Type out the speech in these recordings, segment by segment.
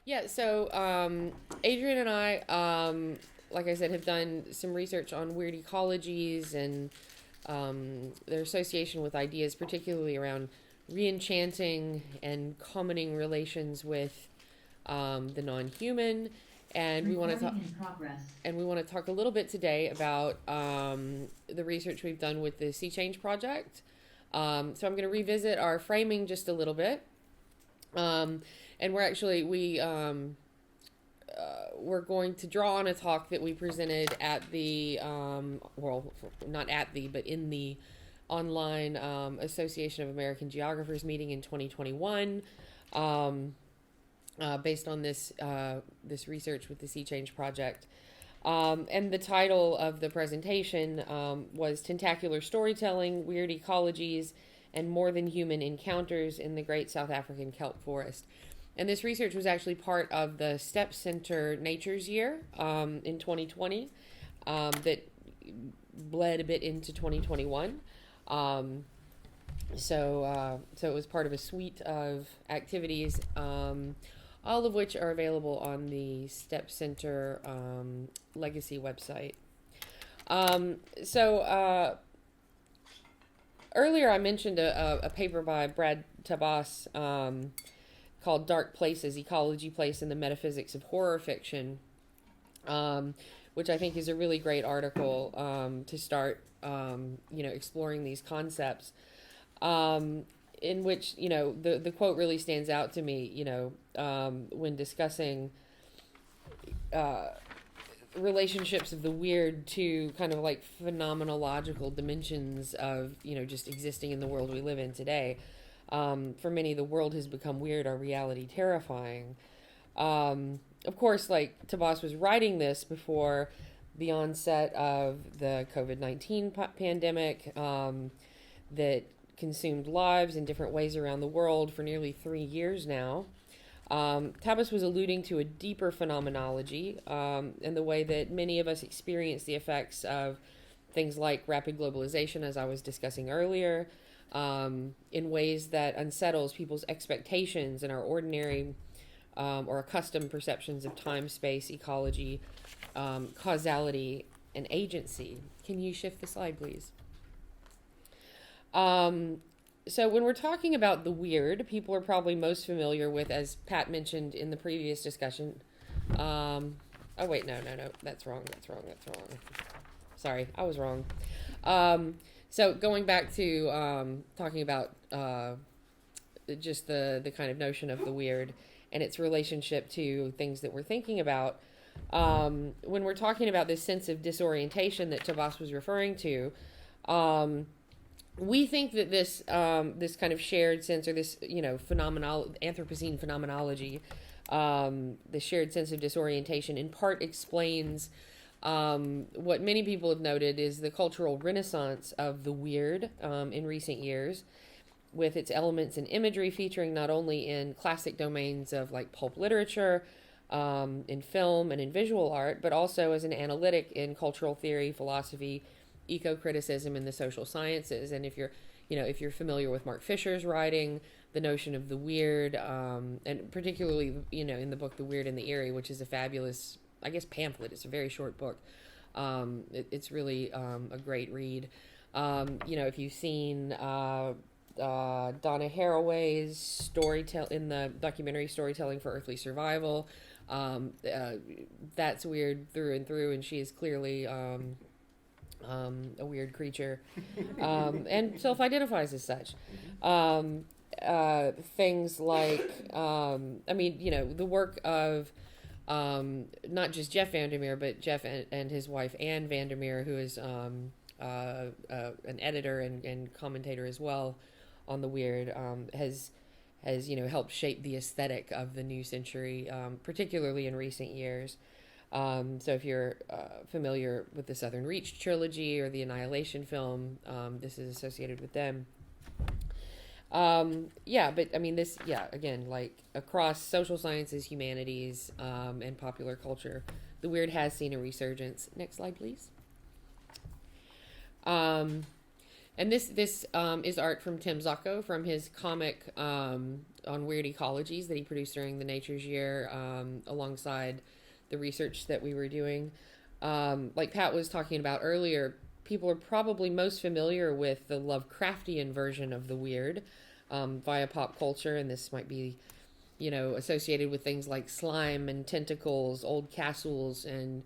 Yeah, so Adrian and I, like I said, have done some research on weird ecologies and their association with ideas, particularly around re-enchanting and commoning relations with the non-human. And we want to talk. Recording in progress. And we want to talk a little bit today about the research we've done with the Sea Change Project. So I'm going to revisit our framing just a little bit. And we're going to draw on a talk that we presented at the not at the but in the online Association of American Geographers meeting in 2021, based on this research with the Sea Change Project. And the title of the presentation was Tentacular Storytelling, Weird Ecologies, and More Than Human Encounters in the Great South African Kelp Forest. And this research was actually part of the Step Center Nature's Year in 2020 that bled a bit into 2021. So it was part of a suite of activities, all of which are available on the Step Center Legacy website. Earlier I mentioned a paper by Brad Tabas called Dark Places, Ecology, Place, and the Metaphysics of Horror Fiction, which I think is a really great article to start, exploring these concepts, in which, the quote really stands out to me, when discussing relationships of the weird to kind of like phenomenological dimensions of, just existing in the world we live in today. For many, the world has become weird, our reality terrifying. Of course, like Tabas was writing this before the onset of the COVID-19 pandemic that consumed lives in different ways around the world for nearly 3 years now. Tabas was alluding to a deeper phenomenology in the way that many of us experience the effects of things like rapid globalization, as I was discussing earlier, in ways that unsettles people's expectations and our ordinary or accustomed perceptions of time, space, ecology, causality, and agency. Can you shift the slide, please? So when we're talking about the weird, people are probably most familiar with, as Pat mentioned in the previous discussion. Oh wait, no, that's wrong. Sorry, I was wrong. So going back to talking about just the kind of notion of the weird and its relationship to things that we're thinking about. When we're talking about this sense of disorientation that Tabas was referring to, we think that this kind of shared sense, or this Anthropocene phenomenology, the shared sense of disorientation, in part explains what many people have noted is the cultural renaissance of the weird in recent years, with its elements and imagery featuring not only in classic domains of like pulp literature, in film and in visual art, but also as an analytic in cultural theory, philosophy, eco-criticism, and the social sciences. And if you're familiar with Mark Fisher's writing, the notion of the weird, and particularly, in the book The Weird and the Eerie, which is a fabulous, I guess, pamphlet. It's a very short book. It's really a great read. If you've seen Donna Haraway's storytelling in the documentary Storytelling for Earthly Survival, that's weird through and through, and she is clearly a weird creature, and self-identifies as such. Things like, the work of not just Jeff Vandermeer, but Jeff and his wife Anne Vandermeer, who is an editor and commentator as well on the weird, has helped shape the aesthetic of the new century, particularly in recent years. So if you're familiar with the Southern Reach trilogy or the Annihilation film, this is associated with them. Again, like across social sciences, humanities, and popular culture, the weird has seen a resurgence. Next slide, please. And this is art from Tim Zacco from his comic on Weird Ecologies that he produced during the Nature's Year alongside the research that we were doing. Like Pat was talking about earlier, people are probably most familiar with the Lovecraftian version of the weird via pop culture, and this might be, associated with things like slime and tentacles, old castles, and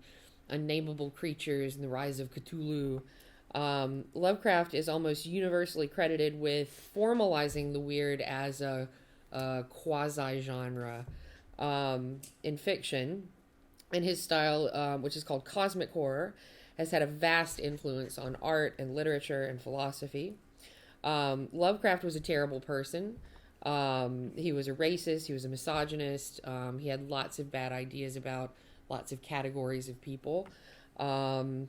unnameable creatures, and the rise of Cthulhu. Lovecraft is almost universally credited with formalizing the weird as a quasi-genre in fiction. And his style, which is called cosmic horror, has had a vast influence on art and literature and philosophy. Lovecraft was a terrible person. He was a racist. He was a misogynist. He had lots of bad ideas about lots of categories of people. And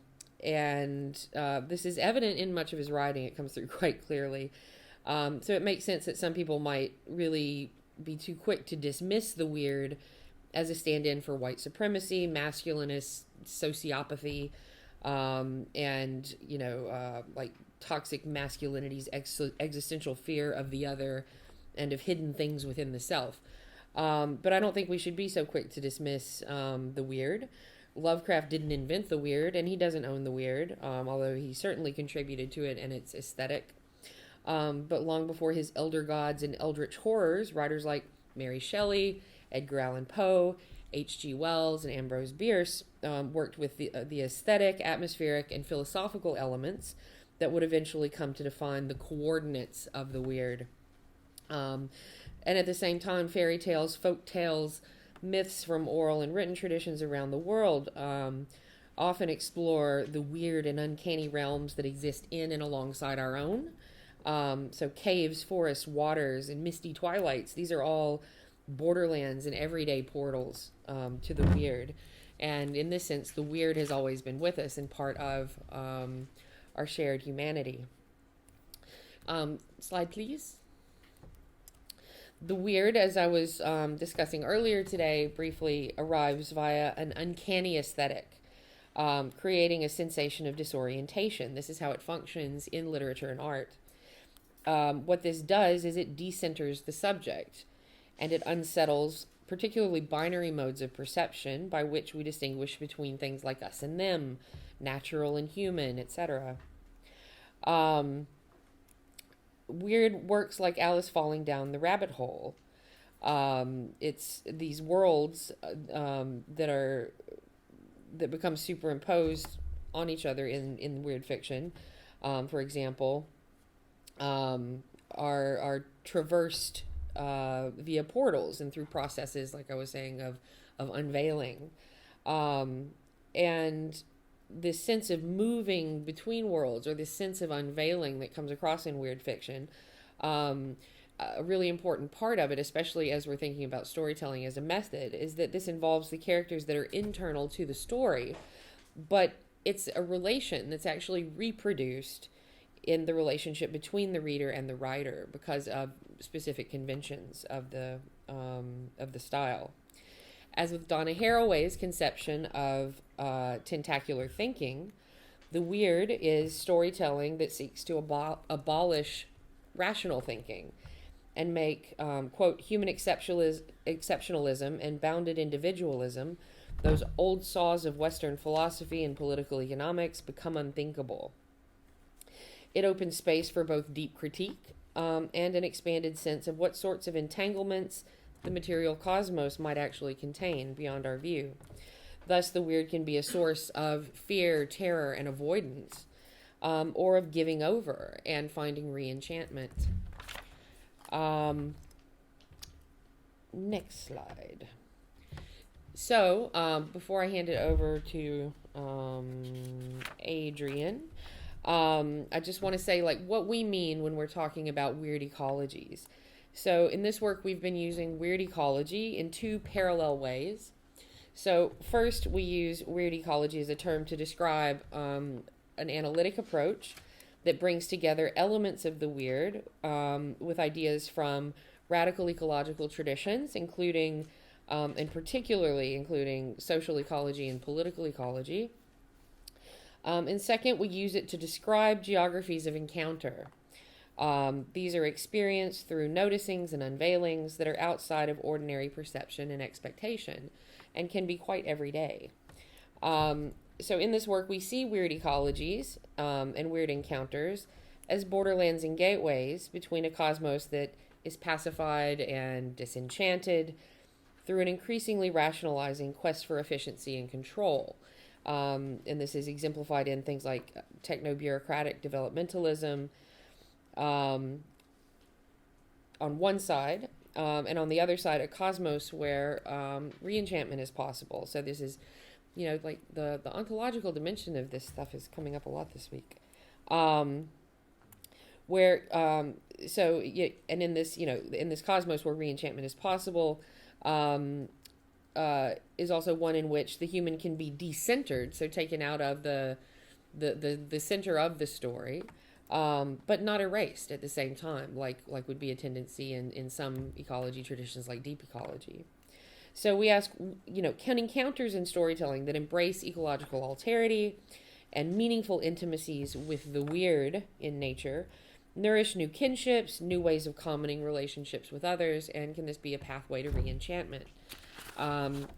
this is evident in much of his writing. It comes through quite clearly. So it makes sense that some people might really be too quick to dismiss the weird as a stand-in for white supremacy, masculinist sociopathy, and, like toxic masculinity's existential fear of the other and of hidden things within the self. But I don't think we should be so quick to dismiss the weird. Lovecraft didn't invent the weird, and he doesn't own the weird, although he certainly contributed to it and its aesthetic. But long before his elder gods and eldritch horrors, writers like Mary Shelley, Edgar Allan Poe, H.G. Wells, and Ambrose Bierce worked with the aesthetic, atmospheric, and philosophical elements that would eventually come to define the coordinates of the weird. And at the same time, fairy tales, folk tales, myths from oral and written traditions around the world often explore the weird and uncanny realms that exist in and alongside our own. So caves, forests, waters, and misty twilights, these are all borderlands and everyday portals to the weird. And in this sense, the weird has always been with us and part of our shared humanity. Slide, please. The weird, as I was discussing earlier today, briefly arrives via an uncanny aesthetic, creating a sensation of disorientation. This is how it functions in literature and art. What this does is it decenters the subject, and it unsettles particularly binary modes of perception by which we distinguish between things like us and them, natural and human, etc. Weird works like Alice Falling Down the Rabbit Hole. It's these worlds that become superimposed on each other in weird fiction. For example, are traversed via portals and through processes, like I was saying, of unveiling. And this sense of moving between worlds, or this sense of unveiling that comes across in weird fiction, a really important part of it, especially as we're thinking about storytelling as a method, is that this involves the characters that are internal to the story, but it's a relation that's actually reproduced in the relationship between the reader and the writer because of specific conventions of the style. As with Donna Haraway's conception of tentacular thinking, the weird is storytelling that seeks to abolish rational thinking and make, quote, human exceptionalism and bounded individualism, those old saws of Western philosophy and political economics, become unthinkable. It opens space for both deep critique and an expanded sense of what sorts of entanglements the material cosmos might actually contain beyond our view. Thus, the weird can be a source of fear, terror, and avoidance, or of giving over and finding re-enchantment. Next slide. So, before I hand it over to Adrian, I just want to say, what we mean when we're talking about weird ecologies. So in this work, we've been using weird ecology in two parallel ways. So first, we use weird ecology as a term to describe an analytic approach that brings together elements of the weird with ideas from radical ecological traditions, including, and particularly including social ecology and political ecology. And second, we use it to describe geographies of encounter. These are experienced through noticings and unveilings that are outside of ordinary perception and expectation and can be quite everyday. So in this work, we see weird ecologies and weird encounters as borderlands and gateways between a cosmos that is pacified and disenchanted through an increasingly rationalizing quest for efficiency and control. And this is exemplified in things like techno-bureaucratic developmentalism on one side, and on the other side, a cosmos where re-enchantment is possible. So this is, like the ontological dimension of this stuff is coming up a lot this week. Where and in this, in this cosmos where re-enchantment is possible, is also one in which the human can be decentered, so taken out of the center of the story, but not erased at the same time, like would be a tendency in some ecology traditions like deep ecology. So we ask, can encounters in storytelling that embrace ecological alterity and meaningful intimacies with the weird in nature nourish new kinships, new ways of commenting relationships with others, and can this be a pathway to re-enchantment? Adrian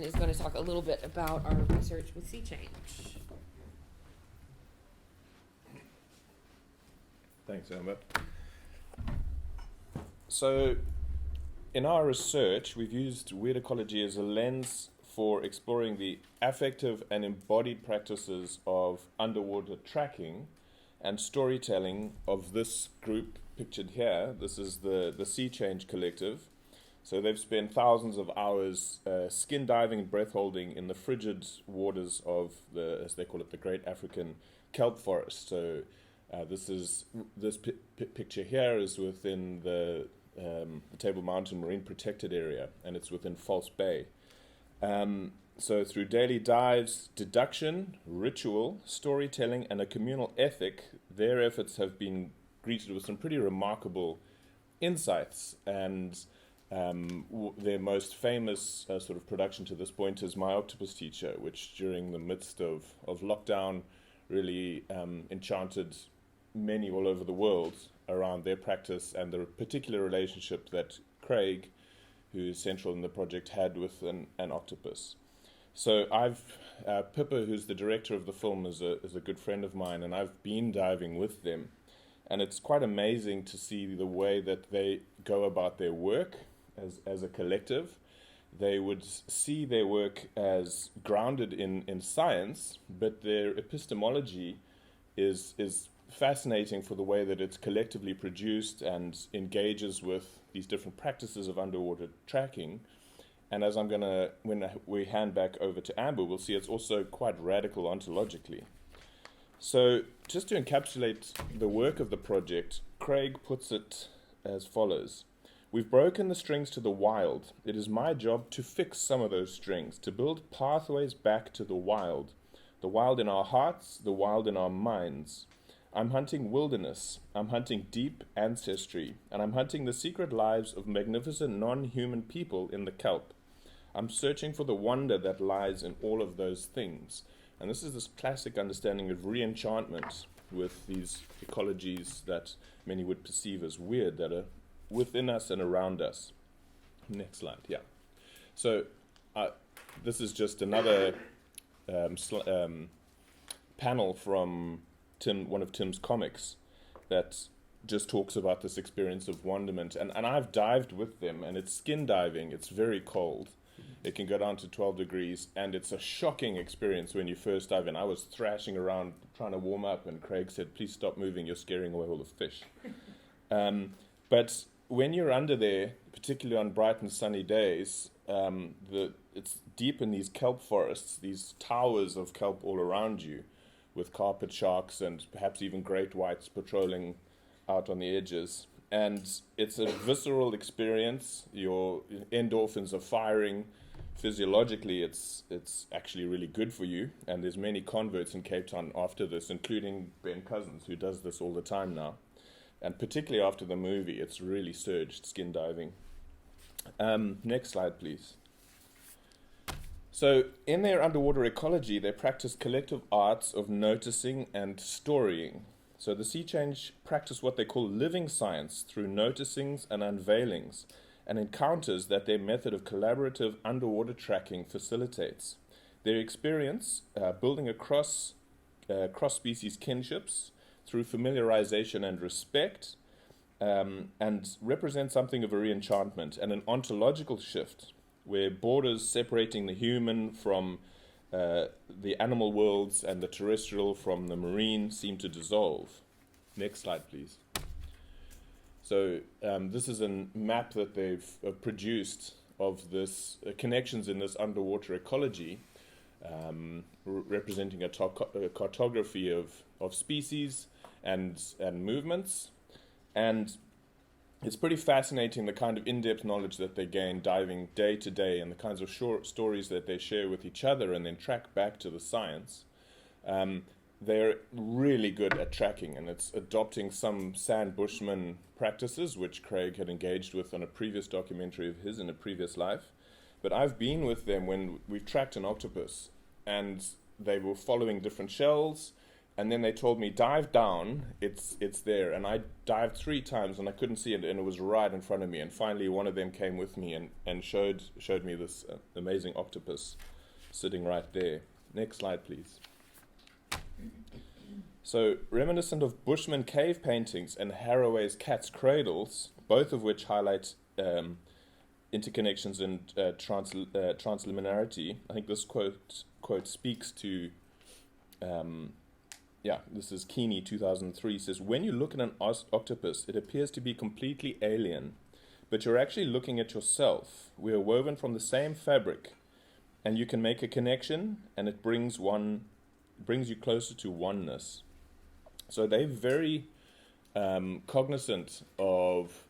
is going to talk a little bit about our research with sea change. Thanks, Amber. So, in our research, we've used weird ecology as a lens for exploring the affective and embodied practices of underwater tracking and storytelling of this group pictured here. This is the Sea Change Collective. So they've spent thousands of hours skin diving and breath holding in the frigid waters of as they call it, the Great African Kelp Forest. So this picture here is within the Table Mountain Marine Protected Area, and it's within False Bay. So through daily dives, deduction, ritual, storytelling, and a communal ethic, their efforts have been greeted with some pretty remarkable insights. And their most famous sort of production to this point is My Octopus Teacher, which during the midst of lockdown really enchanted many all over the world around their practice and the particular relationship that Craig, who is central in the project, had with an octopus. So Pippa, who's the director of the film, is a good friend of mine, and I've been diving with them. And it's quite amazing to see the way that they go about their work as a collective. They would see their work as grounded in science, but their epistemology is fascinating for the way that it's collectively produced and engages with these different practices of underwater tracking. And as when we hand back over to Amber, we'll see it's also quite radical ontologically. So just to encapsulate the work of the project, Craig puts it as follows. We've broken the strings to the wild. It is my job to fix some of those strings, to build pathways back to the wild in our hearts, the wild in our minds. I'm hunting wilderness, I'm hunting deep ancestry, and I'm hunting the secret lives of magnificent non-human people in the kelp. I'm searching for the wonder that lies in all of those things. And this is this classic understanding of re-enchantment with these ecologies that many would perceive as weird, that are within us and around us. Next slide, yeah. So this is just another panel from one of Tim's comics that just talks about this experience of wonderment. And I've dived with them, and it's skin diving. It's very cold. It can go down to 12 degrees, and it's a shocking experience when you first dive in. I was thrashing around trying to warm up, and Craig said, please stop moving, you're scaring away all the fish. But when you're under there, particularly on bright and sunny days, it's deep in these kelp forests, these towers of kelp all around you, with carpet sharks and perhaps even great whites patrolling out on the edges. And it's a visceral experience. Your endorphins are firing. Physiologically, it's actually really good for you. And there's many converts in Cape Town after this, including Ben Cousins, who does this all the time now. And particularly after the movie, it's really surged, skin diving. Next slide, please. So, in their underwater ecology, they practice collective arts of noticing and storying. So, the sea change practice what they call living science through noticings and unveilings, and encounters that their method of collaborative underwater tracking facilitates. Their experience building across cross-species kinships through familiarization and respect, and represents something of a re-enchantment and an ontological shift where borders separating the human from the animal worlds and the terrestrial from the marine seem to dissolve. Next slide, please. So this is a map that they've produced of this connections in this underwater ecology, representing a cartography of species and movements. And it's pretty fascinating the kind of in-depth knowledge that they gain diving day to day and the kinds of short stories that they share with each other and then track back to the science. They're really good at tracking, and it's adopting some sand bushman practices, which Craig had engaged with on a previous documentary of his in a previous life. But I've been with them when we've tracked an octopus, and they were following different shells, and then they told me, dive down, it's there. And I dived 3 times, and I couldn't see it, and it was right in front of me. And finally, one of them came with me and showed me this amazing octopus sitting right there. Next slide, please. So, reminiscent of Bushman cave paintings and Haraway's cat's cradles, both of which highlight interconnections and transliminarity. I think this quote speaks to, this is Keeney, 2003, says, when you look at an octopus, it appears to be completely alien, but you're actually looking at yourself. We are woven from the same fabric, and you can make a connection, and it brings you closer to oneness. So they're very cognizant of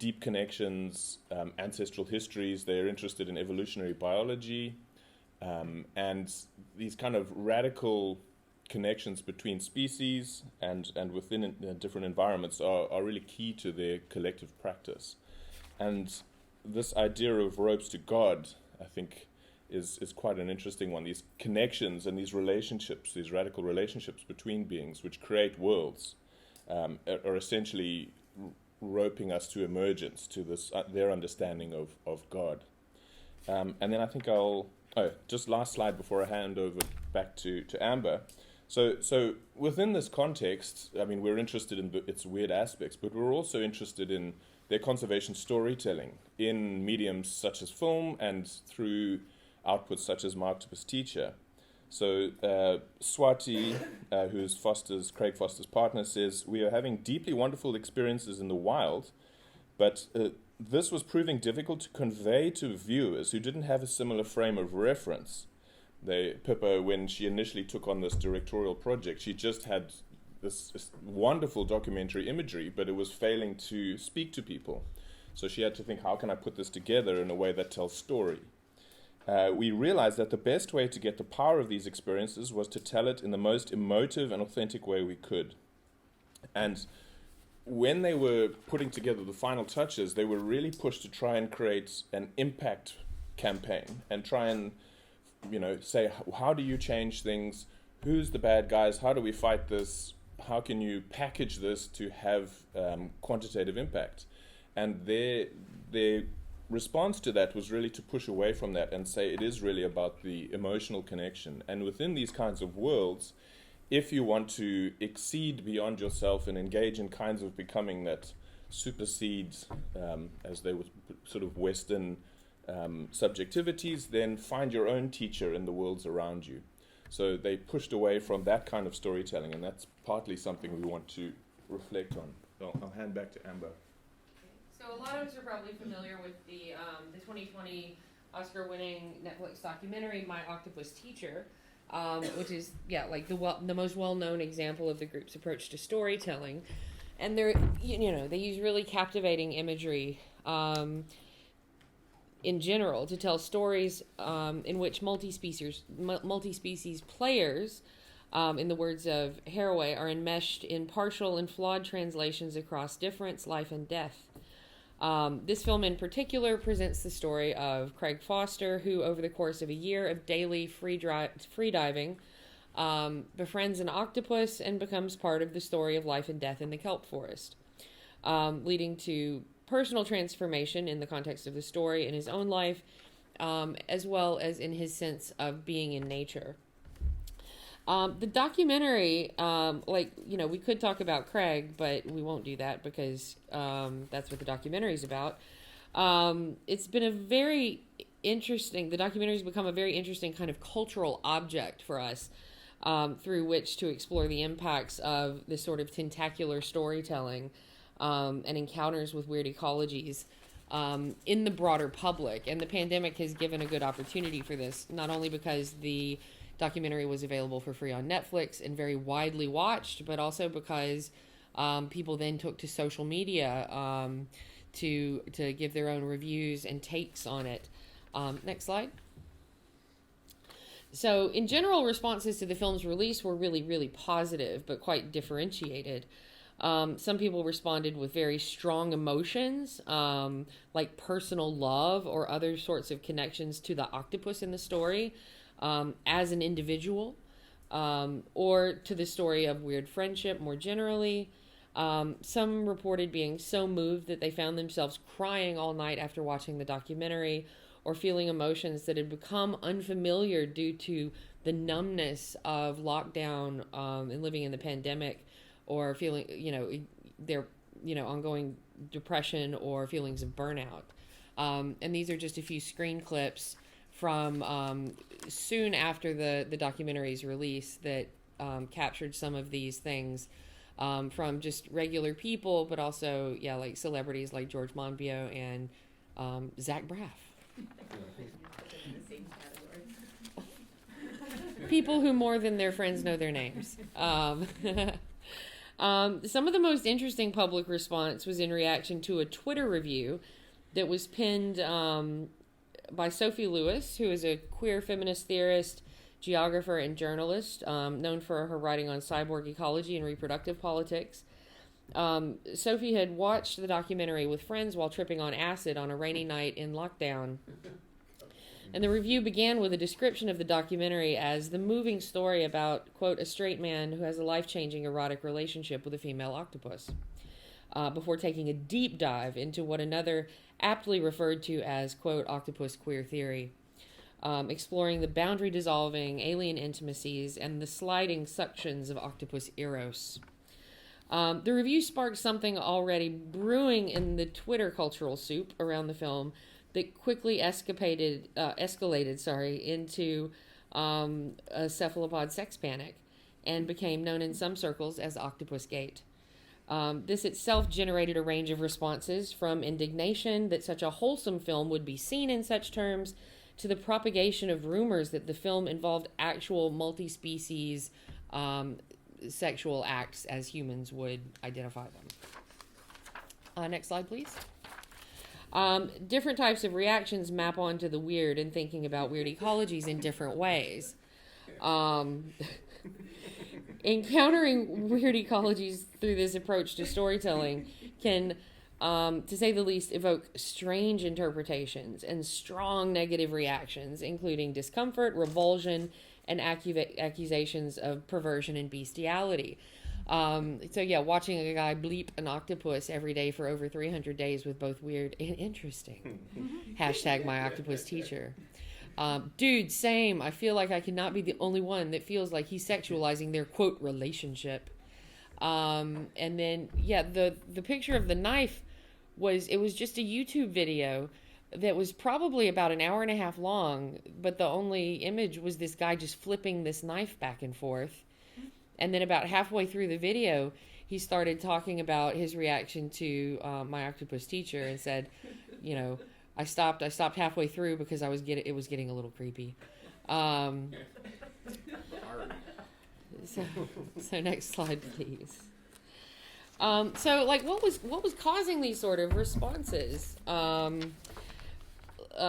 deep connections, ancestral histories. They're interested in evolutionary biology, and these kind of radical connections between species and within different environments are really key to their collective practice. And this idea of ropes to God, I think, is quite an interesting one. These connections and these relationships, these radical relationships between beings which create worlds, are essentially roping us to emergence, to this their understanding of God. And then I think just last slide before I hand over back to Amber. So within this context, I mean, we're interested in its weird aspects, but we're also interested in their conservation storytelling in mediums such as film and through outputs such as My Octopus Teacher. So Swati, who's Craig Foster's partner, says, we are having deeply wonderful experiences in the wild, but this was proving difficult to convey to viewers who didn't have a similar frame of reference. Pippa, when she initially took on this directorial project, she just had this wonderful documentary imagery, but it was failing to speak to people. So she had to think, how can I put this together in a way that tells story? We realized that the best way to get the power of these experiences was to tell it in the most emotive and authentic way we could. And when they were putting together the final touches, they were really pushed to try and create an impact campaign and try and, say, how do you change things? Who's the bad guys? How do we fight this? How can you package this to have quantitative impact? And their response to that was really to push away from that and say it is really about the emotional connection. And within these kinds of worlds, if you want to exceed beyond yourself and engage in kinds of becoming that supersedes, as they were sort of Western subjectivities, then find your own teacher in the worlds around you. So they pushed away from that kind of storytelling, and that's partly something we want to reflect on. I'll hand back to Amber. So a lot of us are probably familiar with the 2020 Oscar-winning Netflix documentary "My Octopus Teacher," which is the most well-known example of the group's approach to storytelling. And they use really captivating imagery in general to tell stories in which multi-species players, in the words of Haraway, are enmeshed in partial and flawed translations across difference, life, and death. This film in particular presents the story of Craig Foster, who over the course of a year of daily free diving befriends an octopus and becomes part of the story of life and death in the kelp forest, leading to personal transformation in the context of the story in his own life, as well as in his sense of being in nature. The documentary, we could talk about Craig, but we won't do that because that's what the documentary is about. It's been the documentary's become a very interesting kind of cultural object for us, through which to explore the impacts of this sort of tentacular storytelling and encounters with weird ecologies in the broader public. And the pandemic has given a good opportunity for this, not only because the documentary was available for free on Netflix and very widely watched, but also because people then took to social media to give their own reviews and takes on it. Next slide. So in general, responses to the film's release were really, really positive, but quite differentiated. Some people responded with very strong emotions, like personal love or other sorts of connections to the octopus in the story as an individual, or to the story of weird friendship more generally. Some reported being so moved that they found themselves crying all night after watching the documentary, or feeling emotions that had become unfamiliar due to the numbness of lockdown and living in the pandemic, or feeling, their, ongoing depression or feelings of burnout. And these are just a few screen clips from soon after the documentary's release that captured some of these things from just regular people, but also, like celebrities like George Monbiot and Zach Braff. People who more than their friends know their names. Some of the most interesting public response was in reaction to a Twitter review that was penned by Sophie Lewis, who is a queer feminist theorist, geographer, and journalist, known for her writing on cyborg ecology and reproductive politics. Sophie had watched the documentary with friends while tripping on acid on a rainy night in lockdown. And the review began with a description of the documentary as the moving story about, quote, a straight man who has a life-changing erotic relationship with a female octopus, before taking a deep dive into what another aptly referred to as, quote, octopus queer theory, exploring the boundary-dissolving alien intimacies and the sliding suctions of octopus eros. The review sparked something already brewing in the Twitter cultural soup around the film that quickly escalated into a cephalopod sex panic and became known in some circles as Octopus Gate. This itself generated a range of responses, from indignation that such a wholesome film would be seen in such terms to the propagation of rumors that the film involved actual multi-species sexual acts as humans would identify them. Next slide, please. Different types of reactions map onto the weird and thinking about weird ecologies in different ways. Encountering weird ecologies through this approach to storytelling can, to say the least, evoke strange interpretations and strong negative reactions, including discomfort, revulsion, and accusations of perversion and bestiality. Watching a guy bleep an octopus every day for over 300 days was both weird and interesting. Hashtag my octopus teacher. Dude, same. I feel like I cannot be the only one that feels like he's sexualizing their, quote, relationship. And then, the picture of the knife was just a YouTube video that was probably about an hour and a half long, but the only image was this guy just flipping this knife back and forth. And then about halfway through the video, he started talking about his reaction to my octopus teacher and said, I stopped halfway through because it was getting a little creepy. So next slide, please. What was causing these sort of responses?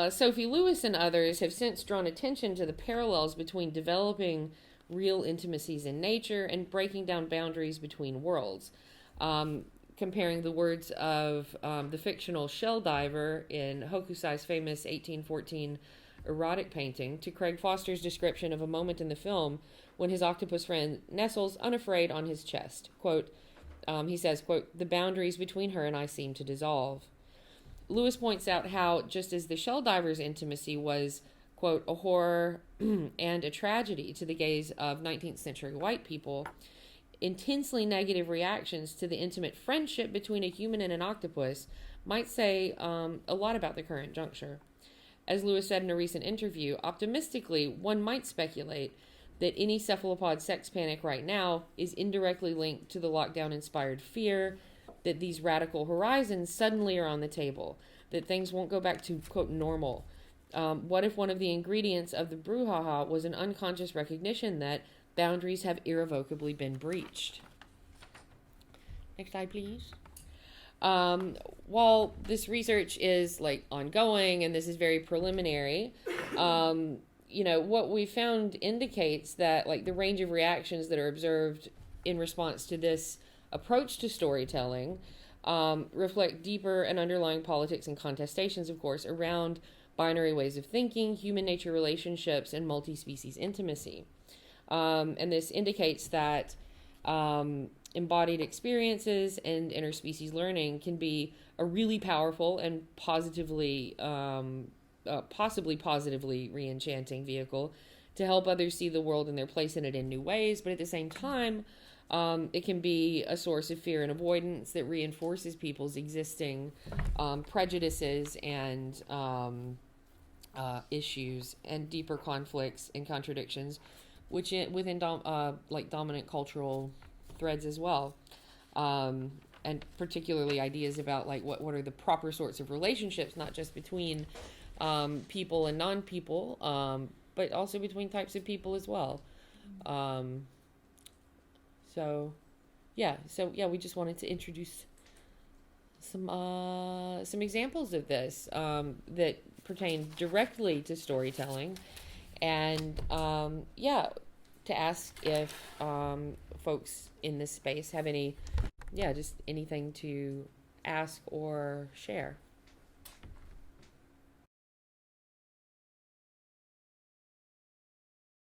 Sophie Lewis and others have since drawn attention to the parallels between developing real intimacies in nature and breaking down boundaries between worlds. Kind comparing the words of the fictional shell diver in Hokusai's famous 1814 erotic painting to Craig Foster's description of a moment in the film when his octopus friend nestles unafraid on his chest. Quote, he says, quote, "The boundaries between her and I seem to dissolve." Lewis points out how, just as the shell diver's intimacy was, quote, "a horror and a tragedy to the gaze of 19th century white people," intensely negative reactions to the intimate friendship between a human and an octopus might say a lot about the current juncture. As Lewis said in a recent interview, optimistically, one might speculate that any cephalopod sex panic right now is indirectly linked to the lockdown-inspired fear that these radical horizons suddenly are on the table, that things won't go back to, quote, normal. What if one of the ingredients of the brouhaha was an unconscious recognition that boundaries have irrevocably been breached? Next slide, please. While this research is ongoing and this is very preliminary, what we found indicates that the range of reactions that are observed in response to this approach to storytelling reflect deeper and underlying politics and contestations, of course, around binary ways of thinking, human-nature relationships, and multi-species intimacy. And this indicates that embodied experiences and interspecies learning can be a really powerful and possibly positively re-enchanting vehicle to help others see the world and their place in it in new ways, but at the same time, it can be a source of fear and avoidance that reinforces people's existing prejudices and issues and deeper conflicts and contradictions, which within dominant cultural threads as well, and particularly ideas about what are the proper sorts of relationships, not just between people and non-people, but also between types of people as well. So we just wanted to introduce some examples of this that pertain directly to storytelling, and to ask if folks in this space have anything to ask or share.